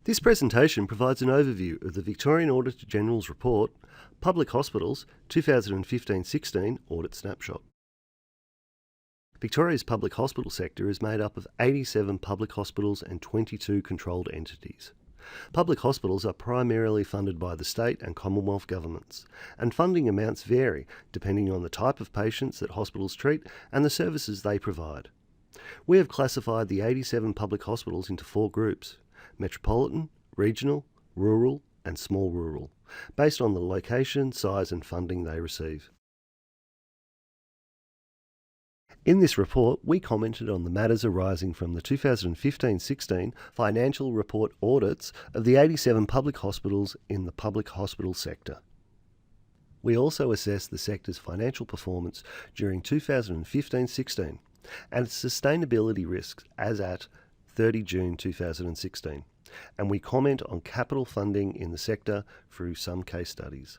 This presentation provides an overview of the Victorian Auditor-General's report, Public Hospitals 2015-16 Audit Snapshot. Victoria's public hospital sector is made up of 87 public hospitals and 22 controlled entities. Public hospitals are primarily funded by the state and Commonwealth governments, and funding amounts vary depending on the type of patients that hospitals treat and the services they provide. We have classified the 87 public hospitals into 4 groups: metropolitan, regional, rural and small rural, based on the location, size and funding they receive. In this report, we commented on the matters arising from the 2015-16 financial report audits of the 87 public hospitals in the public hospital sector. We also assessed the sector's financial performance during 2015-16 and its sustainability risks as at 30 June 2016, and we comment on capital funding in the sector through some case studies.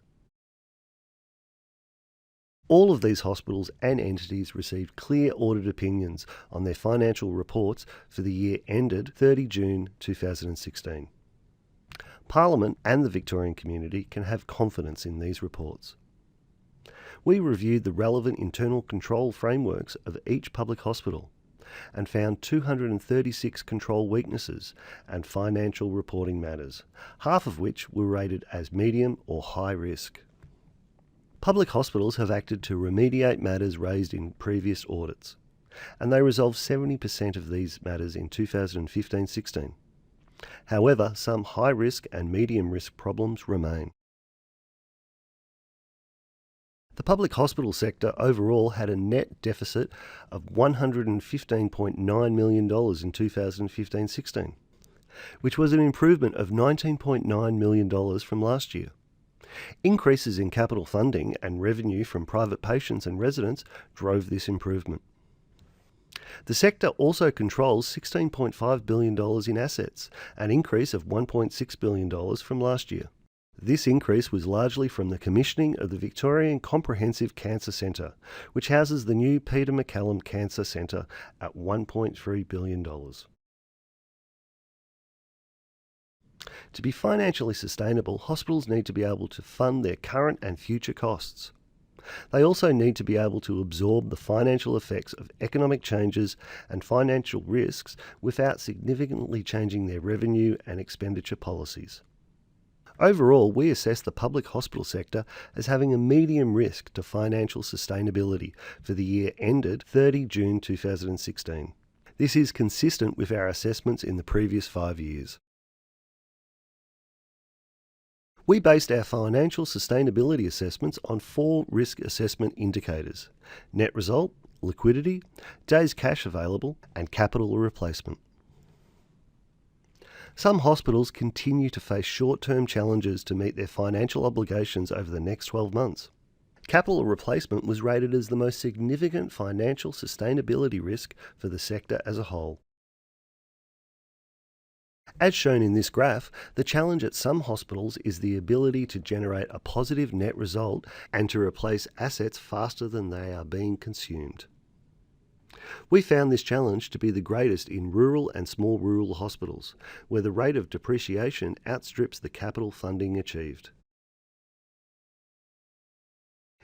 All of these hospitals and entities received clear audit opinions on their financial reports for the year ended 30 June 2016. Parliament and the Victorian community can have confidence in these reports. We reviewed the relevant internal control frameworks of each public hospital and found 236 control weaknesses and financial reporting matters, half of which were rated as medium or high risk. Public hospitals have acted to remediate matters raised in previous audits, and they resolved 70% of these matters in 2015-16. However, some high-risk and medium-risk problems remain. The public hospital sector overall had a net deficit of $115.9 million in 2015-16, which was an improvement of $19.9 million from last year. Increases in capital funding and revenue from private patients and residents drove this improvement. The sector also controls $16.5 billion in assets, an increase of $1.6 billion from last year. This increase was largely from the commissioning of the Victorian Comprehensive Cancer Centre, which houses the new Peter MacCallum Cancer Centre at $1.3 billion. To be financially sustainable, hospitals need to be able to fund their current and future costs. They also need to be able to absorb the financial effects of economic changes and financial risks without significantly changing their revenue and expenditure policies. Overall, we assess the public hospital sector as having a medium risk to financial sustainability for the year ended 30 June 2016. This is consistent with our assessments in the previous 5 years. We based our financial sustainability assessments on 4 risk assessment indicators: net result, liquidity, days cash available, and capital replacement. Some hospitals continue to face short-term challenges to meet their financial obligations over the next 12 months. Capital replacement was rated as the most significant financial sustainability risk for the sector as a whole. As shown in this graph, the challenge at some hospitals is the ability to generate a positive net result and to replace assets faster than they are being consumed. We found this challenge to be the greatest in rural and small rural hospitals, where the rate of depreciation outstrips the capital funding achieved.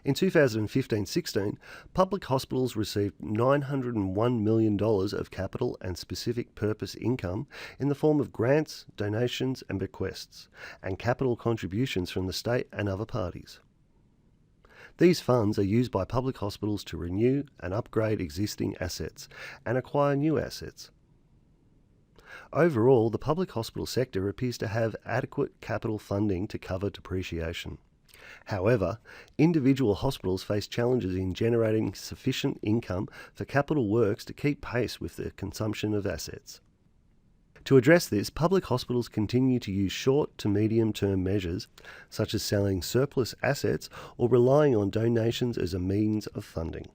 In 2015-16, public hospitals received $901 million of capital and specific purpose income in the form of grants, donations and bequests, and capital contributions from the state and other parties. These funds are used by public hospitals to renew and upgrade existing assets and acquire new assets. Overall, the public hospital sector appears to have adequate capital funding to cover depreciation. However, individual hospitals face challenges in generating sufficient income for capital works to keep pace with the consumption of assets. To address this, public hospitals continue to use short to medium-term measures, such as selling surplus assets or relying on donations as a means of funding.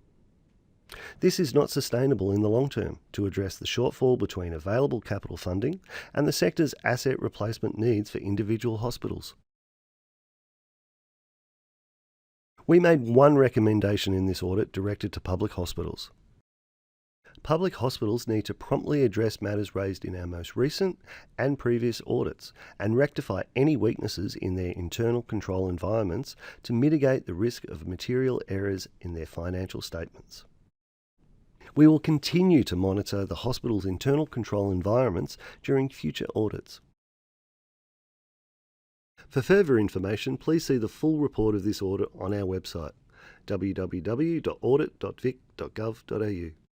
This is not sustainable in the long term to address the shortfall between available capital funding and the sector's asset replacement needs for individual hospitals. We made one recommendation in this audit directed to public hospitals. Public hospitals need to promptly address matters raised in our most recent and previous audits and rectify any weaknesses in their internal control environments to mitigate the risk of material errors in their financial statements. We will continue to monitor the hospital's internal control environments during future audits. For further information, please see the full report of this audit on our website, www.audit.vic.gov.au.